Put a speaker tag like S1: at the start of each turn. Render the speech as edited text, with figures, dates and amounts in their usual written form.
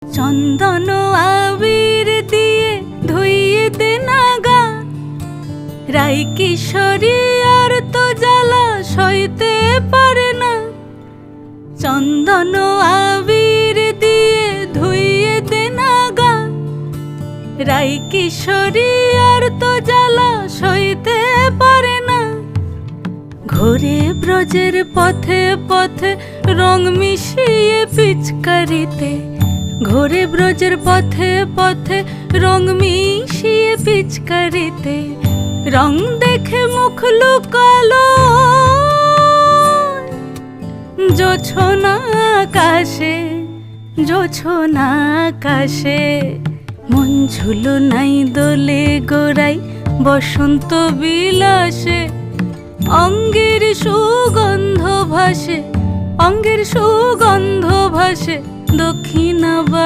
S1: চন্দন আবির দিয়ে ধুইয়ে দে না গা, রাই কিশোরী আর তো জ্বালা সইতে পারে না। চন্দন আবির দিয়ে ধুইয়ে দে না গা, রাই কিশোরী আর তো জ্বালা সইতে পারে না। ঘোরে ব্রজের পথে পথে রং মিশিয়ে পিচকারিতে, ঘোরে ব্রজের পথে পথে রং মিশিয়ে পিচকারিতে। রং দেখে মুখ লুকালো জোছনা আকাশে, জোছনা আকাশে। মন ঝুলো নাই দোলে গোড়াই বসন্ত বিলাসে, অঙ্গের সুগন্ধ ভাসে, অঙ্গের সুগন্ধ ভাসে দক্ষিণাবার।